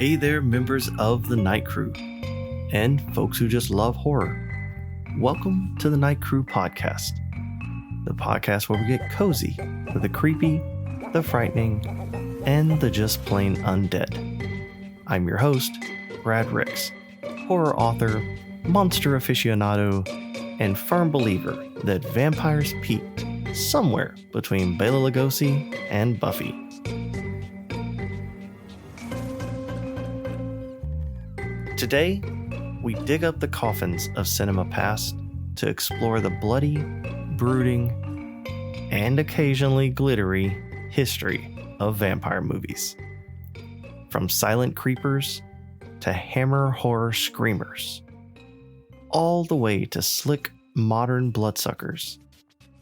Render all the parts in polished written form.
Hey there, members of the Night Crew, and folks who just love horror. Welcome to the Night Crew podcast, the podcast where we get cozy with the creepy, the frightening, and the just plain undead. I'm your host, Brad Ricks, horror author, monster aficionado, and firm believer that vampires peaked somewhere between Bela Lugosi and Buffy. Today, we dig up the coffins of cinema past to explore the bloody, brooding, and occasionally glittery history of vampire movies. From silent creepers to hammer horror screamers, all the way to slick modern bloodsuckers,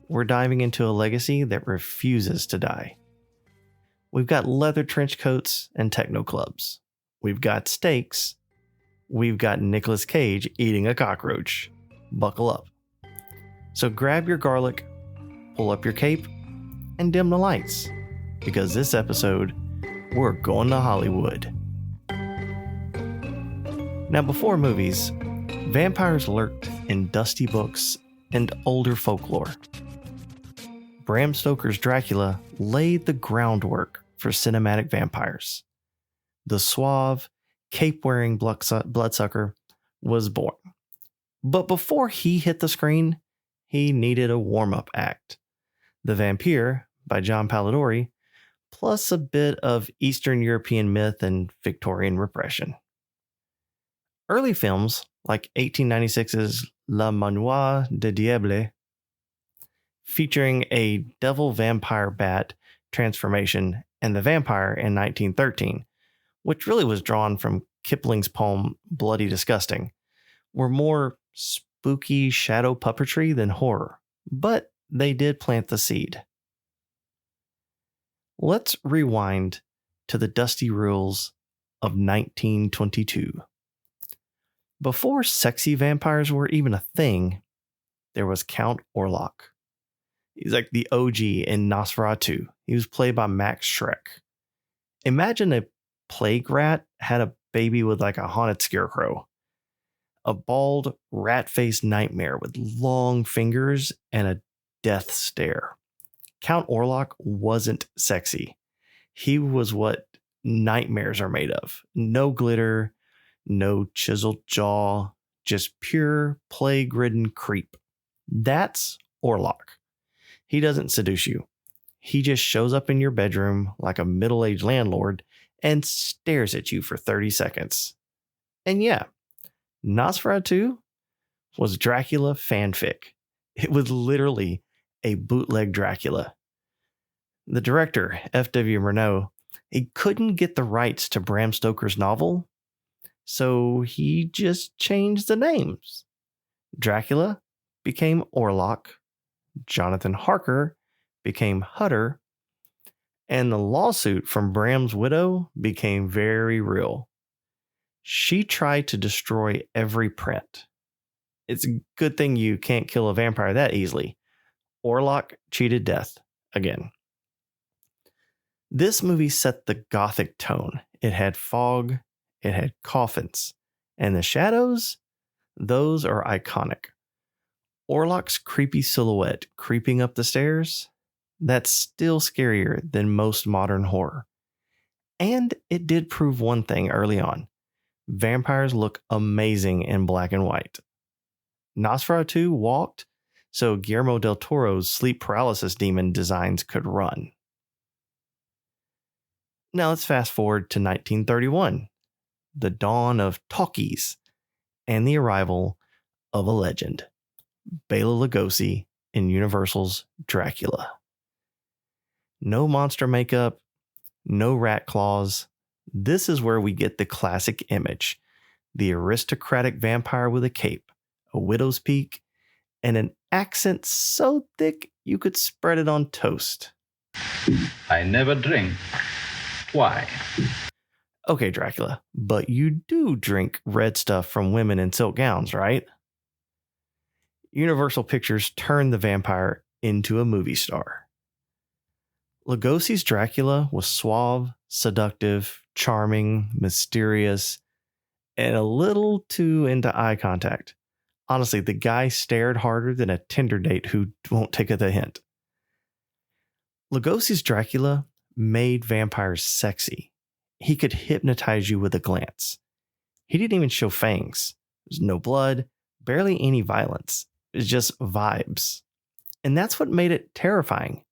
we're diving into a legacy that refuses to die. We've got leather trench coats and techno clubs. We've got steaks. We've got Nicolas Cage eating a cockroach. Buckle up. So grab your garlic, pull up your cape, and dim the lights, because this episode, we're going to Hollywood. Now, before movies, vampires lurked in dusty books and older folklore. Bram Stoker's Dracula laid the groundwork for cinematic vampires. The suave, cape-wearing bloodsucker was born. But before he hit the screen, he needed a warm-up act. The Vampire by John Polidori, plus a bit of Eastern European myth and Victorian repression. Early films, like 1896's La Manoir de Diable, featuring a devil-vampire bat transformation and the vampire in 1913, which really was drawn from Kipling's poem Bloody Disgusting, were more spooky shadow puppetry than horror, but they did plant the seed. Let's rewind to the dusty rules of 1922. Before sexy vampires were even a thing, there was Count Orlok. He's like the OG in Nosferatu. He was played by Max Schreck. Imagine a plague rat had a baby with like a haunted scarecrow. A bald, rat-faced nightmare with long fingers and a death stare. Count Orlok wasn't sexy. He was what nightmares are made of. No glitter, no chiseled jaw, just pure plague-ridden creep. That's Orlok. He doesn't seduce you. He just shows up in your bedroom like a middle-aged landlord and stares at you for 30 seconds. And yeah, Nosferatu was Dracula fanfic. It was literally a bootleg Dracula. The director, F.W. Murnau, he couldn't get the rights to Bram Stoker's novel, so he just changed the names. Dracula became Orlok, Jonathan Harker became Hutter, and the lawsuit from Bram's widow became very real. She tried to destroy every print. It's a good thing you can't kill a vampire that easily. Orlok cheated death again. This movie set the Gothic tone. It had fog, it had coffins, and the shadows, those are iconic. Orlok's creepy silhouette creeping up the stairs, that's still scarier than most modern horror. And it did prove one thing early on. Vampires look amazing in black and white. Nosferatu walked, so Guillermo del Toro's sleep paralysis demon designs could run. Now let's fast forward to 1931, the dawn of talkies, and the arrival of a legend, Bela Lugosi in Universal's Dracula. No monster makeup, no rat claws. This is where we get the classic image. The aristocratic vampire with a cape, a widow's peak, and an accent so thick you could spread it on toast. I never drink. Why? Okay, Dracula, but you do drink red stuff from women in silk gowns, right? Universal Pictures turned the vampire into a movie star. Lugosi's Dracula was suave, seductive, charming, mysterious, and a little too into eye contact. Honestly, the guy stared harder than a Tinder date who won't take the hint. Lugosi's Dracula made vampires sexy. He could hypnotize you with a glance. He didn't even show fangs. There's no blood, barely any violence. It's just vibes. And that's what made it terrifying.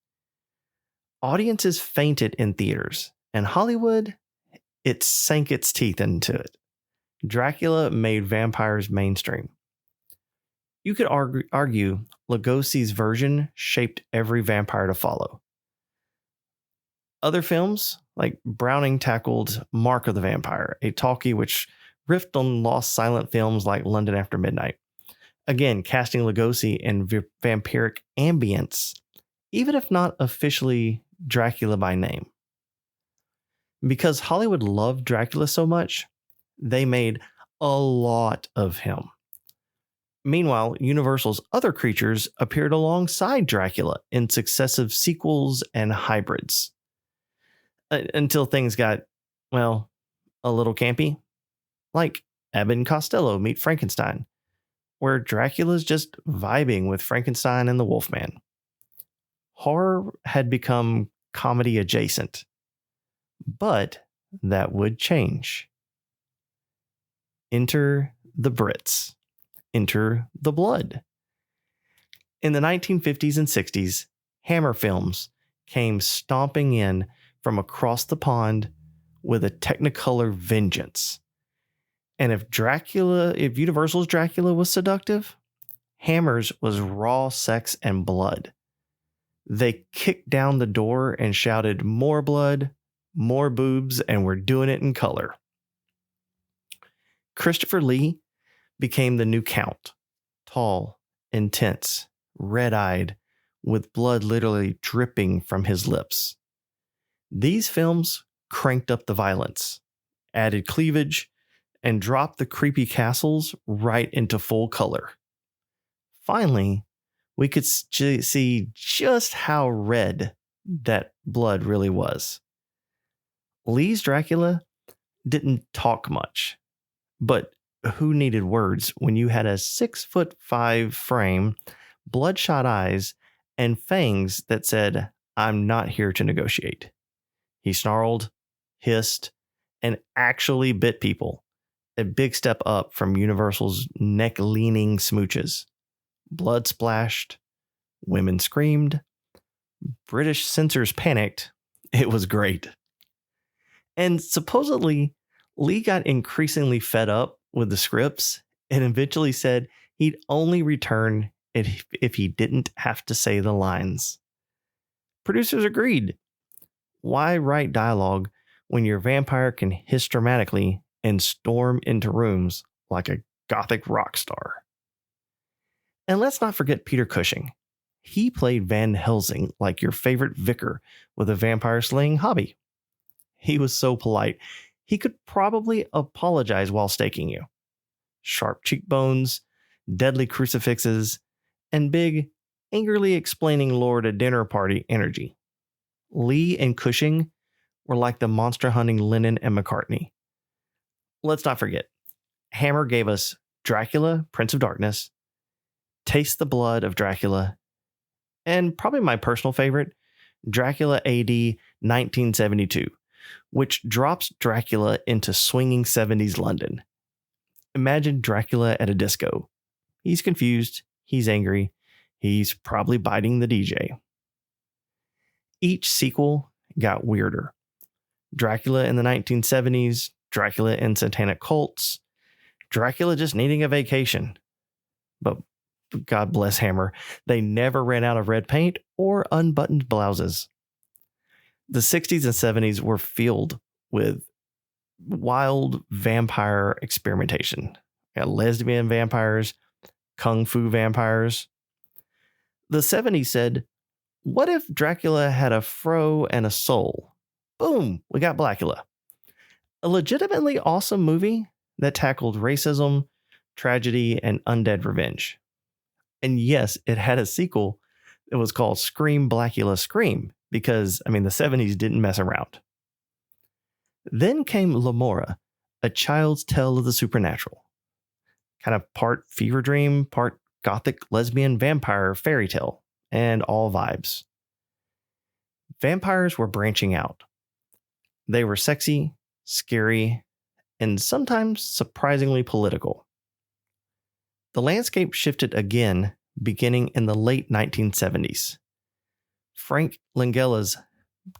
Audiences fainted in theaters, and Hollywood, it sank its teeth into it. Dracula made vampires mainstream. You could argue Lugosi's version shaped every vampire to follow. Other films, like Browning tackled Mark of the Vampire, a talkie which riffed on lost silent films like London After Midnight. Again, casting Lugosi in vampiric ambience, even if not officially Dracula by name. Because Hollywood loved Dracula so much, they made a lot of him. Meanwhile, Universal's other creatures appeared alongside Dracula in successive sequels and hybrids. Until things got, well, a little campy. Like Abbott and Costello meet Frankenstein, where Dracula's just vibing with Frankenstein and the Wolfman. Horror had become comedy adjacent. But that would change. Enter the Brits. Enter the blood. In the 1950s and 60s, Hammer films came stomping in from across the pond with a technicolor vengeance. And if Universal's Dracula was seductive, Hammer's was raw sex and blood. They kicked down the door and shouted, "More blood, more boobs, and we're doing it in color." Christopher Lee became the new Count. Tall, intense, red-eyed, with blood literally dripping from his lips. These films cranked up the violence, added cleavage, and dropped the creepy castles right into full color. Finally, we could see just how red that blood really was. Lee's Dracula didn't talk much, but who needed words when you had a 6'5" frame, bloodshot eyes, and fangs that said, "I'm not here to negotiate." He snarled, hissed, and actually bit people. A big step up from Universal's neck-leaning smooches. Blood splashed. Women screamed. British censors panicked. It was great. And supposedly, Lee got increasingly fed up with the scripts and eventually said he'd only return if he didn't have to say the lines. Producers agreed. Why write dialogue when your vampire can hiss dramatically and storm into rooms like a Gothic rock star? And let's not forget Peter Cushing. He played Van Helsing like your favorite vicar with a vampire slaying hobby. He was so polite, he could probably apologize while staking you. Sharp cheekbones, deadly crucifixes, and big, angrily explaining Lord at dinner party energy. Lee and Cushing were like the monster hunting Lennon and McCartney. Let's not forget, Hammer gave us Dracula, Prince of Darkness, Taste the Blood of Dracula, and probably my personal favorite, Dracula AD 1972, which drops Dracula into swinging 70s London. Imagine Dracula at a disco. He's confused, he's angry, he's probably biting the DJ. Each sequel got weirder. Dracula in the 1970s, Dracula in satanic cults, Dracula just needing a vacation. But God bless Hammer, they never ran out of red paint or unbuttoned blouses. The 60s and 70s were filled with wild vampire experimentation. You got lesbian vampires, kung fu vampires. The 70s said, what if Dracula had a fro and a soul? Boom, we got Blackula. A legitimately awesome movie that tackled racism, tragedy, and undead revenge. And yes, it had a sequel that was called Scream Blackula Scream because, the 70s didn't mess around. Then came Lamora, a child's tale of the supernatural. Kind of part fever dream, part Gothic lesbian vampire fairy tale, and all vibes. Vampires were branching out. They were sexy, scary, and sometimes surprisingly political. The landscape shifted again beginning in the late 1970s. Frank Langella's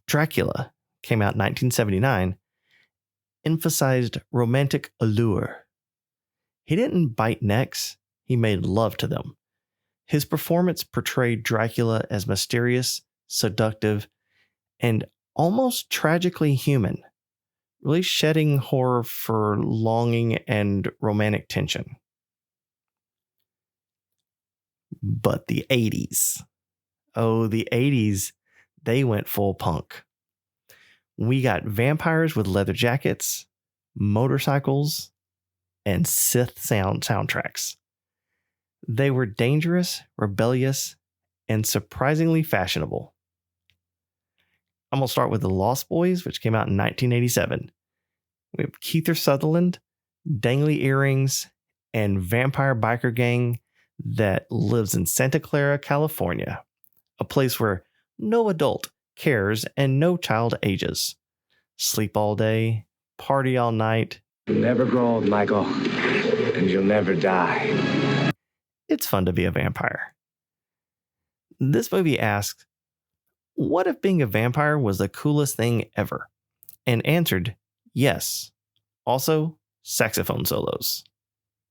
Dracula came out in 1979, emphasized romantic allure. He didn't bite necks, he made love to them. His performance portrayed Dracula as mysterious, seductive, and almost tragically human, really shedding horror for longing and romantic tension. But the 80s. Oh, the 80s, they went full punk. We got vampires with leather jackets, motorcycles, and Sith soundtracks. They were dangerous, rebellious, and surprisingly fashionable. I'm going to start with The Lost Boys, which came out in 1987. We have Kiefer Sutherland, dangly earrings, and vampire biker gang that lives in Santa Clara, California, a place where no adult cares and no child ages. Sleep all day, party all night. You'll never grow old, Michael, and you'll never die. It's fun to be a vampire. This movie asks, what if being a vampire was the coolest thing ever? And answered, yes. Also, saxophone solos.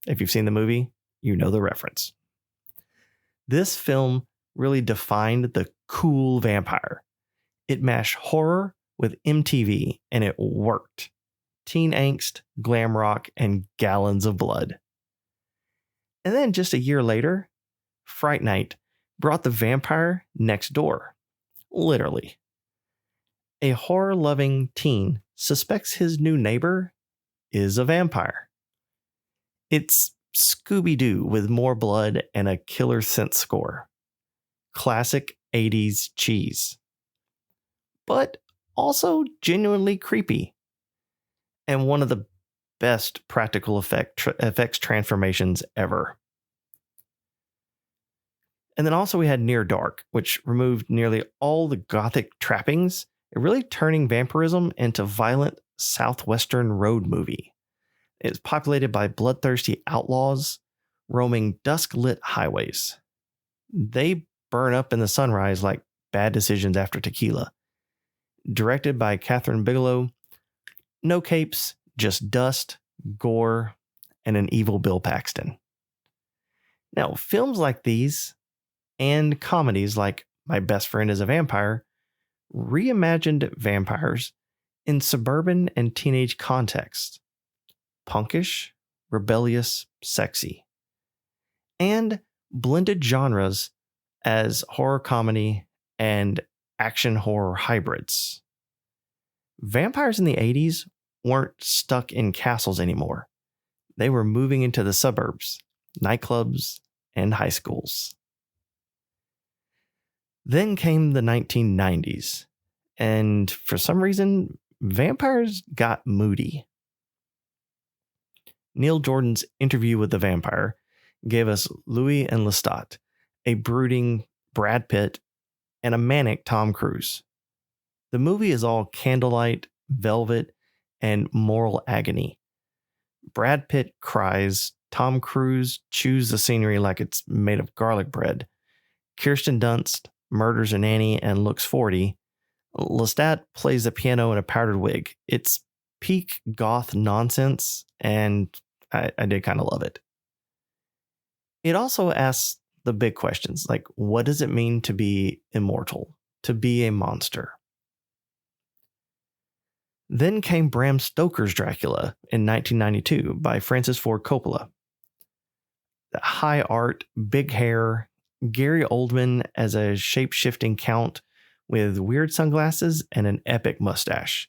If you've seen the movie, you know the reference. This film really defined the cool vampire. It mashed horror with MTV, and it worked. Teen angst, glam rock, and gallons of blood. And then just a year later, Fright Night brought the vampire next door. Literally. A horror-loving teen suspects his new neighbor is a vampire. It's Scooby-Doo with more blood and a killer synth score. Classic 80s cheese. But also genuinely creepy. And one of the best practical effects transformations ever. And then also we had Near Dark, which removed nearly all the Gothic trappings, really turning vampirism into violent southwestern road movie. It's populated by bloodthirsty outlaws roaming dusk-lit highways. They burn up in the sunrise like bad decisions after tequila. Directed by Catherine Bigelow, no capes, just dust, gore, and an evil Bill Paxton. Now, films like these, and comedies like My Best Friend is a Vampire, reimagined vampires in suburban and teenage contexts. Punkish, rebellious, sexy. And blended genres as horror comedy and action horror hybrids. Vampires in the 80s weren't stuck in castles anymore. They were moving into the suburbs, nightclubs, and high schools. Then came the 1990s, and for some reason, vampires got moody. Neil Jordan's Interview with the Vampire gave us Louis and Lestat, a brooding Brad Pitt, and a manic Tom Cruise. The movie is all candlelight, velvet, and moral agony. Brad Pitt cries, Tom Cruise chews the scenery like it's made of garlic bread. Kirsten Dunst murders a nanny and looks 40. Lestat plays the piano in a powdered wig. It's peak goth nonsense, and I did kind of love it. It also asks the big questions, like what does it mean to be immortal, to be a monster? Then came Bram Stoker's Dracula in 1992 by Francis Ford Coppola. The high art, big hair, Gary Oldman as a shape-shifting count with weird sunglasses and an epic mustache.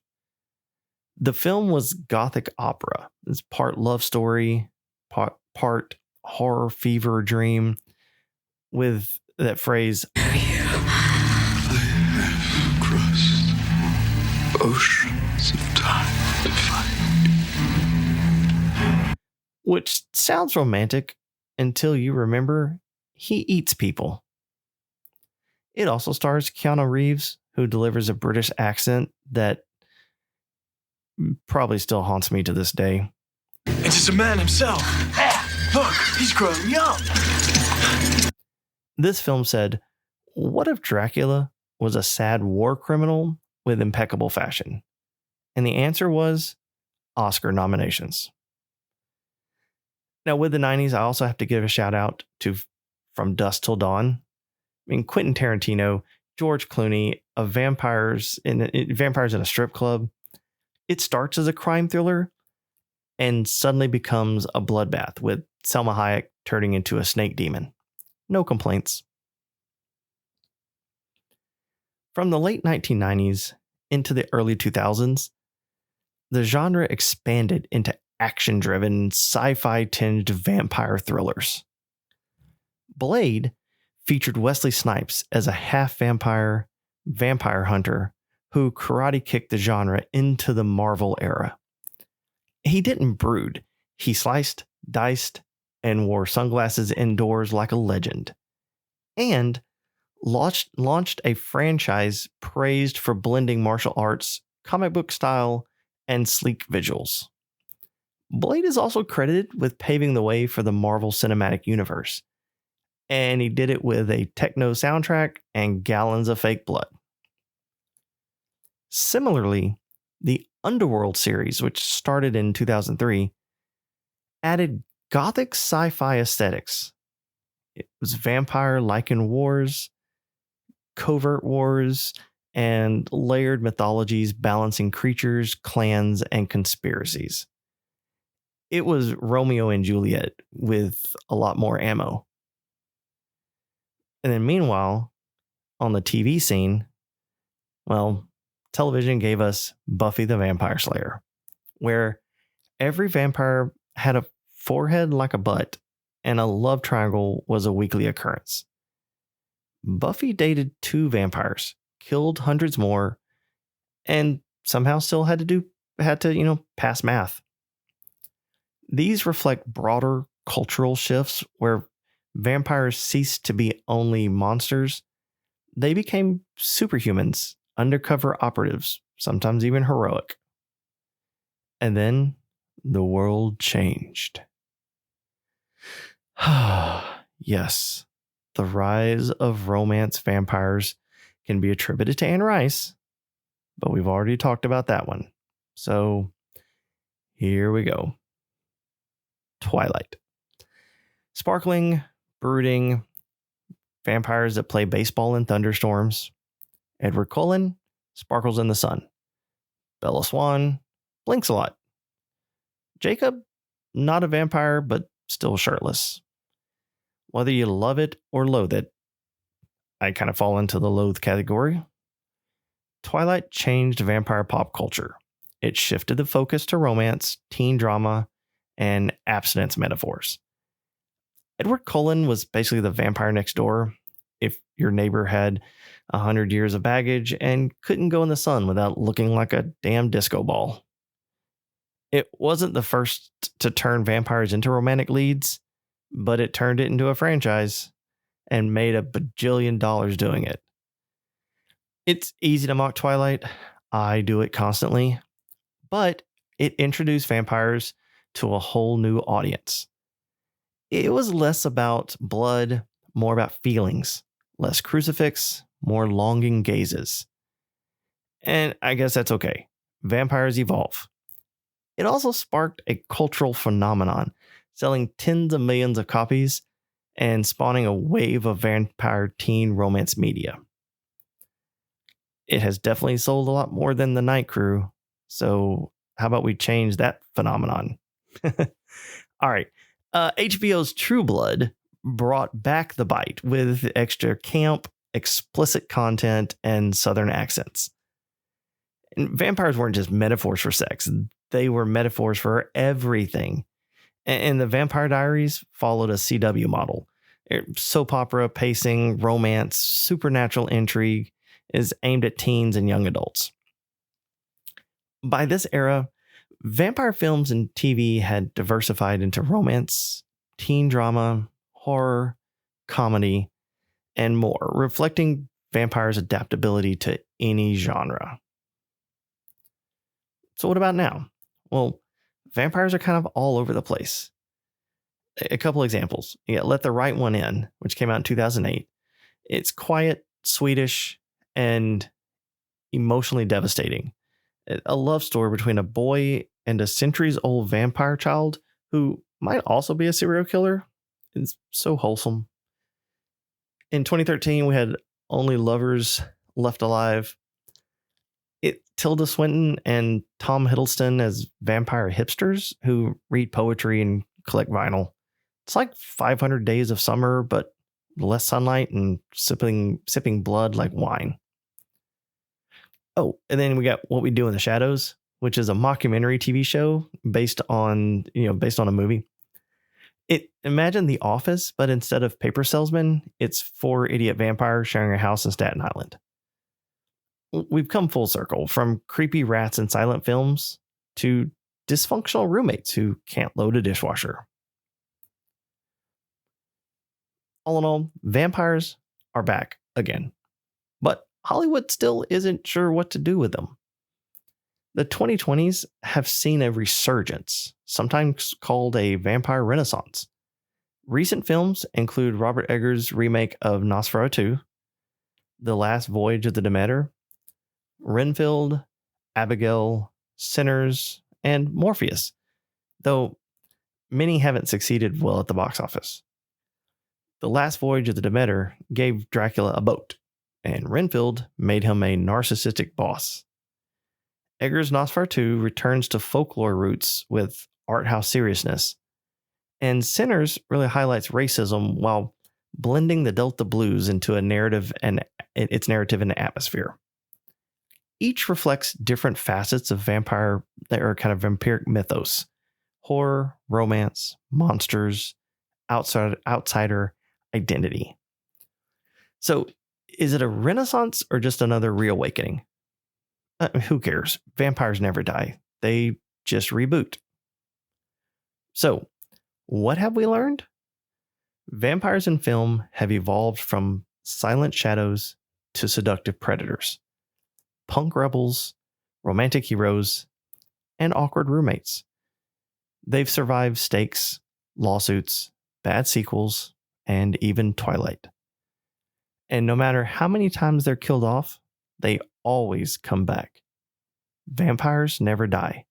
The film was Gothic opera. It's part love story, part horror fever dream, with that phrase, I have crossed oceans of time. which sounds romantic until you remember he eats people. It also stars Keanu Reeves, who delivers a British accent that probably still haunts me to this day. It's just a man himself. Look, he's grown young. This film said, what if Dracula was a sad war criminal with impeccable fashion? And the answer was Oscar nominations. Now, with the 90s, I also have to give a shout out to From Dusk Till Dawn. I mean, Quentin Tarantino, George Clooney, vampires in a strip club. It starts as a crime thriller and suddenly becomes a bloodbath with Selma Hayek turning into a snake demon. No complaints. From the late 1990s into the early 2000s, the genre expanded into action-driven, sci-fi tinged vampire thrillers. Blade featured Wesley Snipes as a half-vampire vampire hunter who karate kicked the genre into the Marvel era. He didn't brood. He sliced, diced, and wore sunglasses indoors like a legend. And launched a franchise praised for blending martial arts, comic book style, and sleek visuals. Blade is also credited with paving the way for the Marvel Cinematic Universe, and he did it with a techno soundtrack and gallons of fake blood. Similarly, the Underworld series, which started in 2003, added Gothic sci-fi aesthetics. It was vampire Lycan wars, covert wars, and layered mythologies balancing creatures, clans, and conspiracies. It was Romeo and Juliet with a lot more ammo. And then meanwhile, on the TV scene, well, television gave us Buffy the Vampire Slayer, where every vampire had a forehead like a butt and a love triangle was a weekly occurrence. Buffy dated 2 vampires, killed hundreds more, and somehow still had to pass math. These reflect broader cultural shifts where vampires ceased to be only monsters. They became superhumans, undercover operatives, sometimes even heroic. And then the world changed. Yes, the rise of romance vampires can be attributed to Anne Rice, but we've already talked about that one. So here we go. Twilight. Sparkling, brooding, vampires that play baseball in thunderstorms. Edward Cullen sparkles in the sun. Bella Swan blinks a lot. Jacob, not a vampire, but still shirtless. Whether you love it or loathe it, I kind of fall into the loathe category. Twilight changed vampire pop culture. It shifted the focus to romance, teen drama, and abstinence metaphors. Edward Cullen was basically the vampire next door if your neighbor had 100 years of baggage and couldn't go in the sun without looking like a damn disco ball. It wasn't the first to turn vampires into romantic leads, but it turned it into a franchise and made a bajillion dollars doing it. It's easy to mock Twilight. I do it constantly. But it introduced vampires to a whole new audience. It was less about blood, more about feelings. Less crucifix, more longing gazes. And I guess that's okay. Vampires evolve. It also sparked a cultural phenomenon, selling tens of millions of copies and spawning a wave of vampire teen romance media. It has definitely sold a lot more than The Night Crew, so how about we change that phenomenon? All right. HBO's True Blood brought back the bite with extra camp, explicit content, and Southern accents. And vampires weren't just metaphors for sex. They were metaphors for everything. And the Vampire Diaries followed a CW model. Soap opera, pacing, romance, supernatural intrigue is aimed at teens and young adults. By this era, Vampire films and TV had diversified into romance, teen drama, horror, comedy, and more, reflecting vampires' adaptability to any genre. So what about now? Well, vampires are kind of all over the place. A couple examples. You got Let the Right One In, which came out in 2008. It's quiet, Swedish, and emotionally devastating. A love story between a boy and a centuries-old vampire child who might also be a serial killer. It's so wholesome. In 2013, we had Only Lovers Left Alive. Tilda Swinton and Tom Hiddleston as vampire hipsters who read poetry and collect vinyl. It's like 500 Days of Summer, but less sunlight and sipping blood like wine. Oh, and then we got What We Do in the Shadows, which is a mockumentary TV show based on a movie. Imagine The Office, but instead of paper salesmen, it's 4 idiot vampires sharing a house in Staten Island. We've come full circle from creepy rats in silent films to dysfunctional roommates who can't load a dishwasher. All in all, vampires are back again, but Hollywood still isn't sure what to do with them. The 2020s have seen a resurgence, sometimes called a vampire renaissance. Recent films include Robert Eggers' remake of Nosferatu, The Last Voyage of the Demeter, Renfield, Abigail, Sinners, and Morpheus, though many haven't succeeded well at the box office. The Last Voyage of the Demeter gave Dracula a boat, and Renfield made him a narcissistic boss. Eggers' Nosferatu returns to folklore roots with art house seriousness, and Sinners really highlights racism while blending the Delta blues into a narrative and its narrative and atmosphere. Each reflects different facets of vampire that are kind of vampiric mythos: horror, romance, monsters, outsider identity. So, is it a renaissance or just another reawakening? Who cares? Vampires never die. They just reboot. So, what have we learned? Vampires in film have evolved from silent shadows to seductive predators, punk rebels, romantic heroes, and awkward roommates. They've survived stakes, lawsuits, bad sequels, and even Twilight. And no matter how many times they're killed off, they always come back. Vampires never die.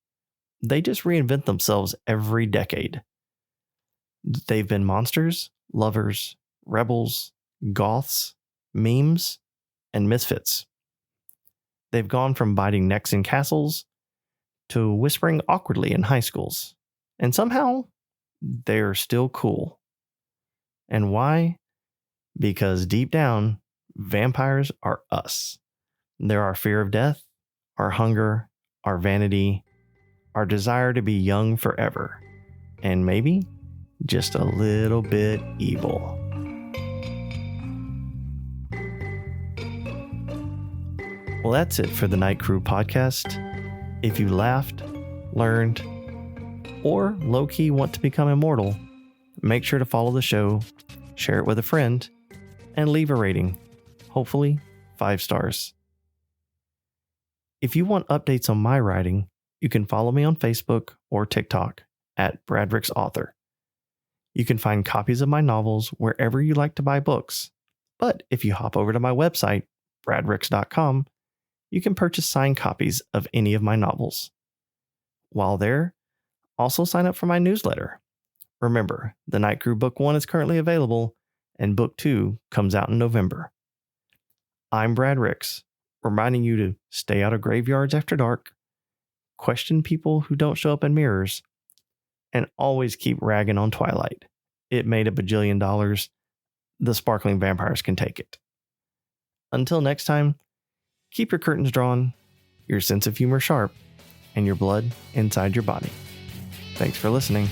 They just reinvent themselves every decade. They've been monsters, lovers, rebels, goths, memes, and misfits. They've gone from biting necks in castles to whispering awkwardly in high schools. And somehow, they're still cool. And why? Because deep down, vampires are us. They're our fear of death, our hunger, our vanity, our desire to be young forever, and maybe just a little bit evil. Well, that's it for the Night Crew podcast. If you laughed, learned, or low-key want to become immortal, make sure to follow the show, share it with a friend, and leave a rating. Hopefully, 5 stars. If you want updates on my writing, you can follow me on Facebook or TikTok at Bradrick's Author. You can find copies of my novels wherever you like to buy books. But if you hop over to my website, bradricks.com, you can purchase signed copies of any of my novels. While there, also sign up for my newsletter. Remember, The Night Crew Book 1 is currently available, and Book 2 comes out in November. I'm Brad Ricks, reminding you to stay out of graveyards after dark, question people who don't show up in mirrors, and always keep ragging on Twilight. It made $1 bajillion. The sparkling vampires can take it. Until next time, keep your curtains drawn, your sense of humor sharp, and your blood inside your body. Thanks for listening.